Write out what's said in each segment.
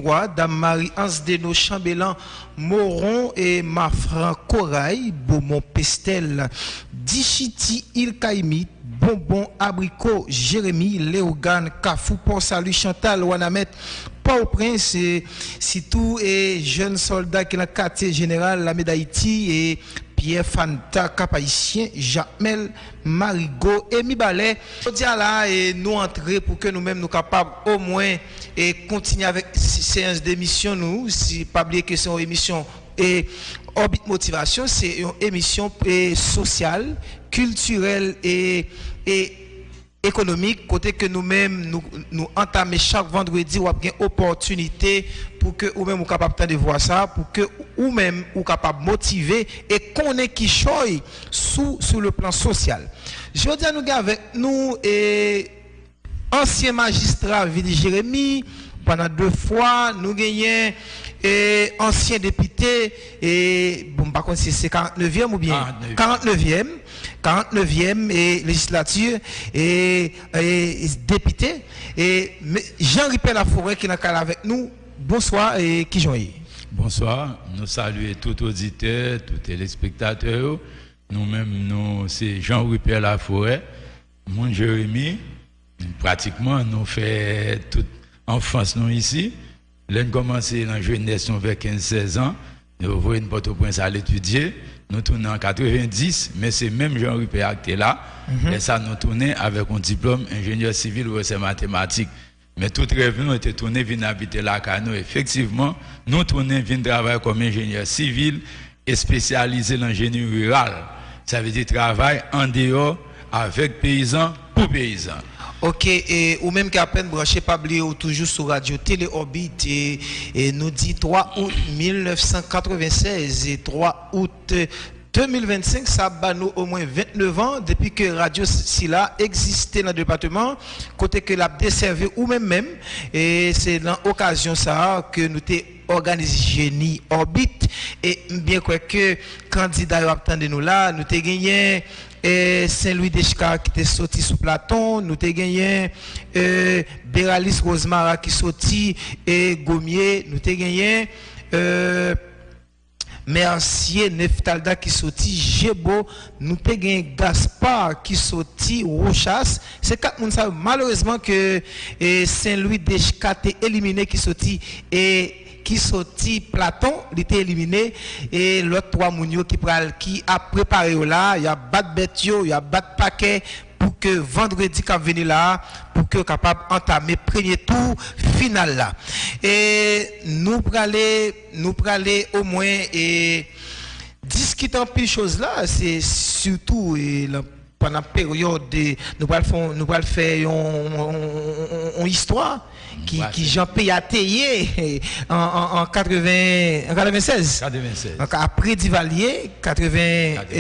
droit, Dame Marie-Anse Deno Chambellan Moron et Mafran Corail, Beaumont Pestel, Dichiti Ilkaimi, Bonbon Abricot, Jérémy, Léogane, Kafou, Port Salut, Chantal, Wanamet, Port-au-Prince, Sitou et jeunes soldats qui ont le quartier général, la d'Haïti et Pierre Fanta, Cap-Haïtien, Jamel, Marigot et Mibalé. Aujourd'hui là, et nous entrer pour que nous-mêmes nous capables au moins et continuer avec ces séances d'émission nous, si pas oublier que c'est une émission et Orbit Motivation, c'est une émission sociale, culturelle et économique, côté que nous-mêmes nous entamons chaque vendredi ou bien opportunité pour que ou même ou capable de voir ça, pour que ou même ou capable motiver et qu'on ait qui choye sous le plan social. Je veux dire nous avec nous et ancien magistrat Vili Jérémy pendant 2 fois nous gagnons et ancien député et bon par contre c'est 49e ou bien 49e et législature et député et Jean-Ripel Laforêt qui est avec nous. Bonsoir et qui joue. Bonsoir, nous saluons tout auditeur, tous téléspectateurs. Nous-mêmes, c'est Jean-Ripel Laforêt, mon Jérémy. Pratiquement, nous faisons toute enfance nous ici. Nous avons commencé dans la jeunesse vers 15-16 ans. Nous avons une Port-au-Prince à l'étudier. Nous tournons en 90, mais c'est même Jean-Ripel qui est là. Et ça, nous tournons avec un diplôme ingénieur civil ou c'est mathématiques. Mais tout rêve nous était tourné venir habiter là car nous effectivement nous tourner venir travailler comme ingénieur civil et spécialisé dans l'ingénierie rurale. Ça veut dire travail en dehors avec paysans pour paysans. OK, et ou même qu'à peine branché Pabli ou toujours sur Radio Télé Orbit et nous dit 3 août 1996 et 3 août 2025, ça bat nous au moins 29 ans depuis que Radio Silla existait dans le département, côté que l'a desservi ou même, et c'est dans l'occasion ça que nous t'ai organisé Génie Orbit, et bien quoi que candidat attendez nous là, nous t'ai gagné Saint-Louis d'Escar qui était sorti sous Platon, nous t'ai gagné Béralis Rosemara qui sorti et Gommier, nous t'ai gagné Mercier Neftalda qui sorti Gébo, nous te gagné Gaspard qui sorti Rochas. C'est 4 moun ça malheureusement que Saint-Louis d'Escar est éliminé qui sorti et qui sorti Platon, il était éliminé et l'autre 3 moun qui a préparé là, il y a battre bête il y a battre paquet pour que vendredi quand venir là pour que capable entamer premier tour final là et nous praler au moins et discuter un peu choses là c'est surtout pendant la période nous allons faire une histoire qui Jean-Pierre a taillé en 96 après Divalier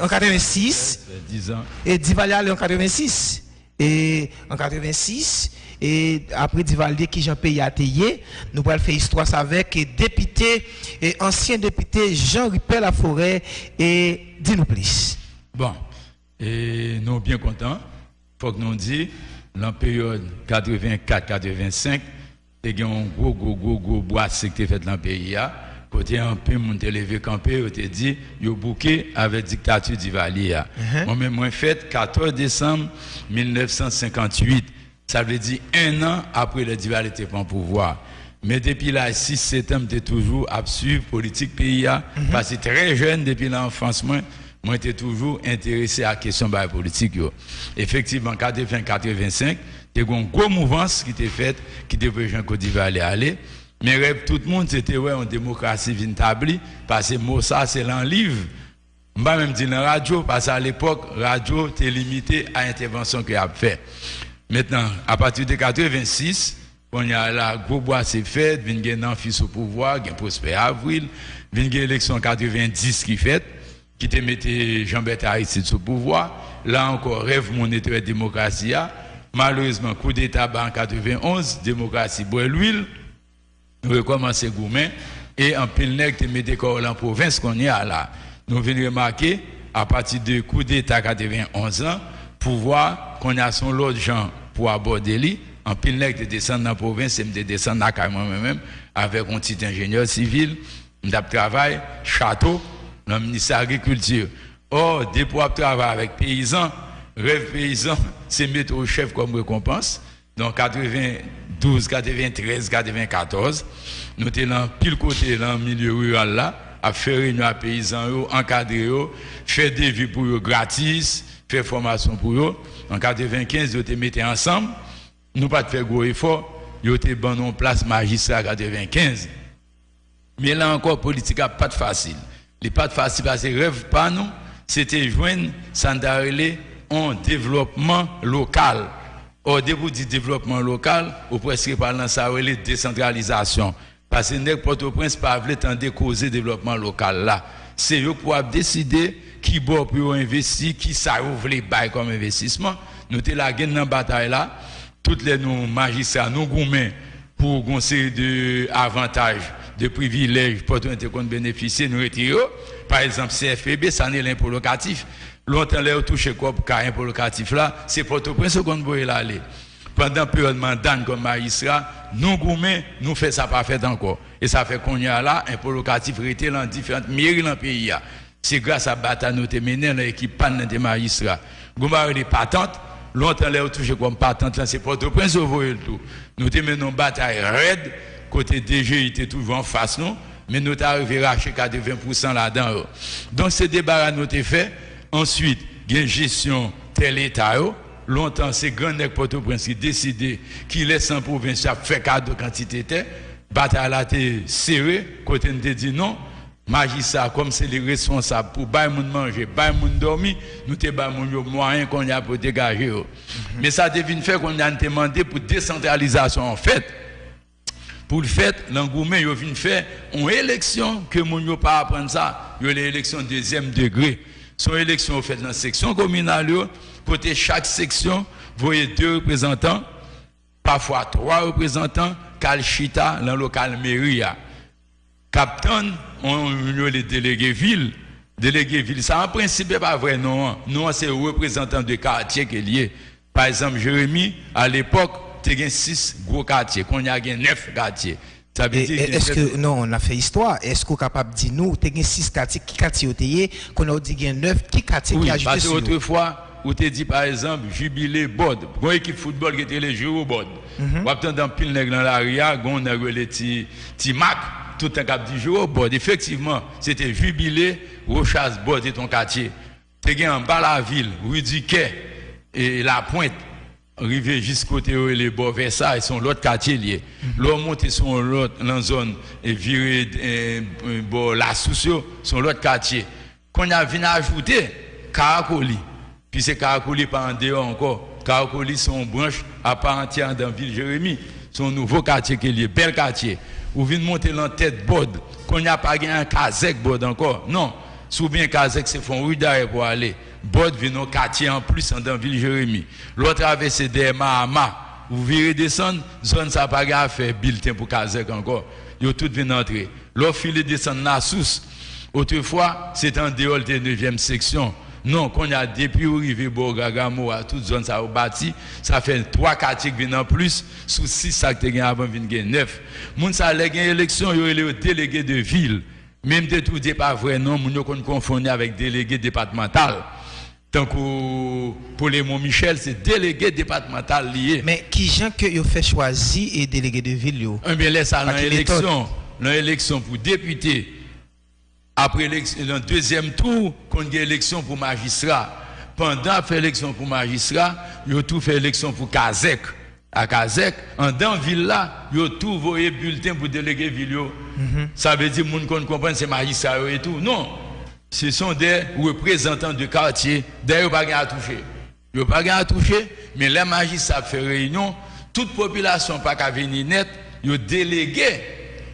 en 86 10 ans et Divalier en 86 et en 86 et après Divalier qui Jean-Pierre a taillé nous allons faire histoire avec député et ancien député Jean-Ripel Laforêt et dis-nous plus. Bon, et nous bien contents faut que nous dit la période 84-85 il y a un gros bois qui était fait dans le pays. Côté un peu, mon élevé campé, on te dit, il y a bouquet avec la dictature d'Ivalier. Moi-même, moi, fait 14 décembre 1958. Ça veut dire 1 an après le Divalier était en pouvoir. Mais depuis là, 6 septembre, j'étais toujours à suivre la politique pays. Parce que très jeune, depuis l'enfance, moi, j'étais toujours intéressé à la question de la politique. Effectivement, 80-85, il y a une grosse mouvance qui était faite, qui devait Jean Côte d'Ivoire aller. Mais rêve tout le monde, c'était ouais, une démocratie établie, parce que moi, ça, c'est dans le livre. Je ne vais même dire dans la radio, parce qu'à l'époque, la radio était limitée à l'intervention qu'il a fait. Maintenant, à partir de 86, on y a la gros bois c'est fait, il y a un fils au pouvoir, il y a Prosper Avril, il y a l'élection 90 qui fait, qui te mettait Jean-Bertrand Aristide au pouvoir. Là encore, rêve mon état démocratie. Malheureusement, coup d'État en 91, démocratie boit l'huile, nous recommençons Goumen, et en pile nègre te mette corps en province qu'on y a là. Nous venons remarquer, à partir du coup d'État 91 ans, pouvoir qu'on a son lot de gens pour aborder lui, En pile nèg de descendre dans la province, c'est de descendre à carrément même avec un petit ingénieur civil, m'dap travail château dans le ministère de l'Agriculture. Or, des pour travailler avec paysans, rêve paysan, c'est mettre au chef comme récompense. Donc 92, 93, 94, nous étions dans pile côté dans le milieu rural là, à faire réunion à paysans, encadrer, faire des vies pour eux gratis, faire formation pour eux. En 95, nous étions mis ensemble. Nous pas faire gros effort, nous étions ban en place magistrat 95. Mais là encore, politique n'a pas de facile. Les pas de facile parce que rêve pas nous, c'était joindre Sandarele en développement local. Au début du développement local, au presque parlant ça la décentralisation. Parce que nèg Port-au-Prince pas veut tendre causer développement local là. C'est eux pour décider qui bon pour investir, qui ça voulait bail comme investissement. Nous te la gagne dans bataille là, toutes les nous magistrats nous goumens pour une série de avantages, de privilèges pour tout qu'on bénéficier nous retirer. Par exemple, CFPB, ça n'est l'impôt locatif. Longtemps, les touché quoi pour un impôt locatif là, c'est Port-au-Prince qu'on doit y aller. Pendant période mandat comme magistrat, nous goumens, nous fait ça pas fait encore. Et ça fait qu'on y a là impôt locatif rété dans différentes mairies dans le pays. C'est grâce à bataille nous te mené dans l'équipe panne des magistrats. Goumar les patentes, longtemps les touché comme patente là, c'est Port-au-Prince au voyez le tout. Nous te menons bataille raide côté DG il était toujours en face nous, mais nous t'arrivé arrivé à racher 80% là-dedans. Donc ce débat nous te fait. Ensuite, il y a une gestion tel état. Longtemps, c'est grand nèg Port-au-Prince qui décidé qu'il laisse en province faire cadeau quantité était. Bataille a été serrée, côté nous dit non. Magistrat, comme c'est les responsables pour bailler moun manger, bailler moun dormir, nous te bailler moun moyen qu'on a pour dégager. Mais ça devine faire qu'on a demandé pour décentralisation en fait. Pour le fait, l'engouement, il vient faire une élection que moun yo pas apprendre ça, il y a l'élection deuxième degré. Son élection faite dans la section communale, côté chaque section, vous voyez 2 représentants, parfois 3 représentants, Kalchita, dans le local mairie. Captain, on a les délégués ville. Délégués ville, ça en principe n'est pas vrai, non. Non, c'est représentant de quartier qui est lié. Par exemple, Jérémy, à l'époque, tu as 6 gros quartiers, qu'on y a 9 quartiers. Est-ce que, non, on a fait histoire, est-ce qu'on est capable de dire nous, tu as 6 quartiers, qui quartier qu'on a dit 9, qui quartier qui a ajouté parce que autrefois, où tu dit par exemple, jubilé Bod, une équipe football qui était les joueurs au Bod. Ou attendre dans pile nèg dans l'arrière, on a les ti Mac, tout un cap du joueur au Bod. Effectivement, c'était jubilé Rochas Bod et ton quartier. Tu as en bas la ville, rue du Quai et la Pointe. Arrivé jusqu'au côté où les bords Versailles sont l'autre quartier lié. L'autre monté sur l'autre dans zone et viré la Soucio sont l'autre quartier. Qu'on a venu ajouter Caracoli. Puis c'est Caracoli pas en dehors encore. Caracoli sont branche à part entière dans ville Jérémy. Son nouveau quartier qui est lié, bel quartier. Ou vient monter dans tête Bod. Qu'on n'a pas gagné un Kazek Bod encore. Non. Sous bien Kazek c'est font rue d'arrêt pour aller. Bod vient au quartier en plus dans ville Jérémy. L'autre traversé des Mahama. Vous virez descendre, zone ça pas gaffe faire bulletin pour Kazek encore. Yo tout vient entrer. L'autre file descendre Nassous. Autrefois, c'est en dehors de 9e section. Non, qu'on a depuis arrivé Borgagamo à toute zone ça bâti, ça fait 3 quartiers qui viennent en plus sous 6 ça qui gagne avant vinn 9. Moun ça les gagne élection, yo les délégués de ville. Même de tout dit pas vrai non, moun yo qu'on confondre avec délégué départemental. Tant que pour les Mont-Michel, c'est délégué départemental lié. Mais qui gens que vous fait choisir et délégué de ville yo? Bien laisse ça dans l'élection pour député. Après le deuxième tour, qu'on a élection pour magistrat. Pendant l'élection pour magistrat, il y a tout fait élection pour Kazek. À Kazek, en dans ville là, il y a tout voyé bulletin pour déléguer ville. Ça veut dire que qu'on comprend c'est magistrat et tout. Non. Ce sont des représentants de quartier. D'ailleurs, pas à toucher. Il n'y a pas à toucher, mais les magistrats font réunion. Toute population pas qu'à venir net, ils ont délégué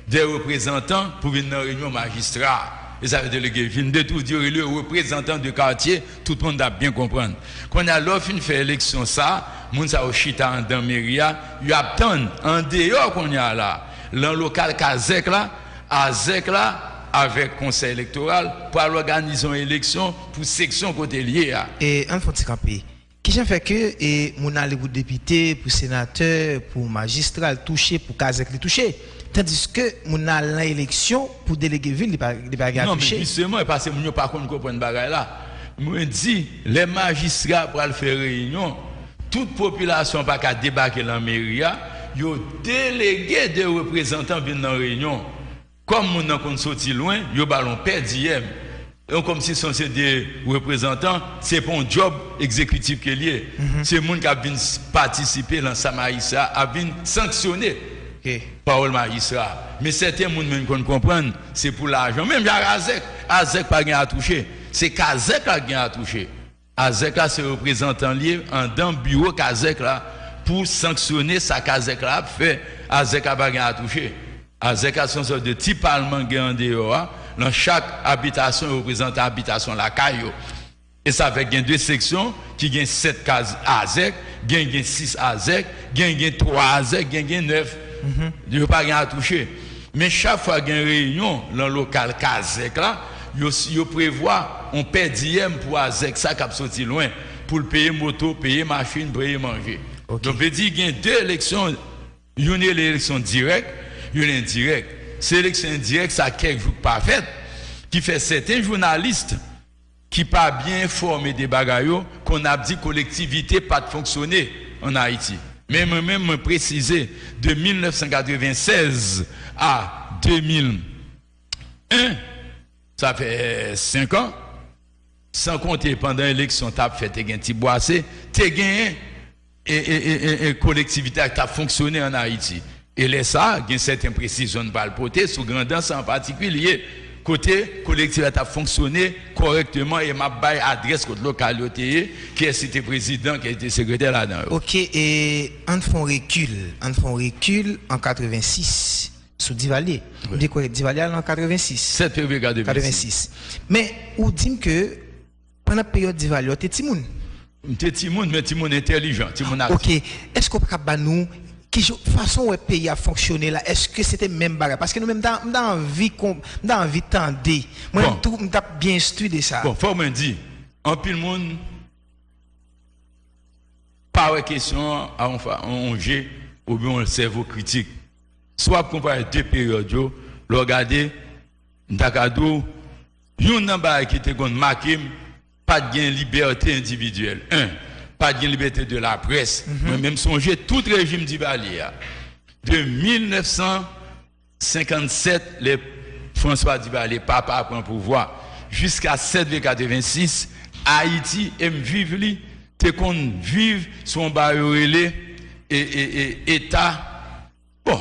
des représentants pour venir dans la réunion magistrat. Et ça veut déléguer, viennent de tout dire, le représentant de quartier, tout le monde a bien comprendre. Quand on a l'offre une fait élection, ça, moun sa au chita dans Méria, il attend en dehors qu'on y a là, dans le local Kazek là, Azek là, avec conseil électoral pour organiser une élection pour section côté lié. Et un faut camper. Qui j'en fait que et mon aller pour député, pour sénateur, pour magistrat touché, pour Kazek les touché. Tandis que mon aller élection pour déléguer ville il pas touché. Non, mais justement parce que mon pas comprendre bagaille là. Moi dit les magistrats pour le faire réunion, toute population pas qu'à débarquer dans la mairie, yo délégué de représentants viennent dans réunion. Comme mon nan kon sorti loin, yo ballon perdième. Comme si sont des représentants, c'est pour un job exécutif qui est lié. C'est moun qui a vinn participer dans sa magistrat, a vinn sanctionner par le magistrat. Mais certains moun même qu'on comprendre, c'est pour l'argent. Même Azek pas gain à toucher. C'est Kazek a gain à toucher. Azek là c'est représentant lié en dans bureau Kazek là pour sanctionner sa Kazek là fait Azek a pas gain à toucher. Azek a son sorte de petit parlement gain en dehors. Dans chaque habitation représente habitation la caillou. Et ça fait gain deux sections qui gain 7 cases Azek, gain 6 Azek, gain 3 Azek, gain 9. Il n'y a pas gain à toucher. Mais chaque fois qu'il y a une réunion dans le local Kazek là, il prévoit on paie dième pour Azek ça qui a sorti loin pour le payer moto, payer machine, payer manger. Donc veut dire qu'il y a deux élections, une élection directe, une indirecte. Cette élection indirecte ça quelques jours pas fait qui fait certains journalistes qui pas bien informés des bagailles qu'on a dit collectivité pas de fonctionner en Haïti. Mais moi-même me préciser de 1996 à 2001 ça fait 5 ans, sans compter pendant l'élection, tu as fait un petit boissé, tu as gagné et collectivité qui a fonctionné en Haïti. Et là, ça, il y a certaines précisions par le côté, sous grandance en particulier, côté collectivité a fonctionné correctement et m'a bail adresse contre localité, qui est cité président, qui a été secrétaire là-dedans. Ok, et on fait un recul en 86. Sous Divalier. Vous dites quoi Divalier en 86. 7 février 86. Mais vous dites que pendant la période Divalier, tu es Timoun. Tu es Timoun, mais Timoun intelligent. Ok. Est-ce qu'on peut nous qui façon où le pays a fonctionné là, est-ce que c'était même bagarre? Parce que nous même dans envie tendre. Moi tout m't'a bien studié ça. Bon, faut me dire, en pile monde pas de question à on jet ou bien le cerveau critique. Soit comparer deux périodes, regarder Dakado, yon namba qui était marqué pas de liberté individuelle. Pas de liberté de la presse. Moi-même songer tout régime d'Ivalier. De 1957, les François Duvalier, papa prend pouvoir, jusqu'à 7,86, Haïti aime vivre li, te qu'on vive son barrière et État. Bon,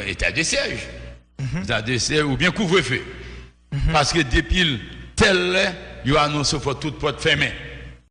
état de siège. État de siège ou bien couvre-feu. Parce que depuis tel, il a annoncé pour toute porte fermée.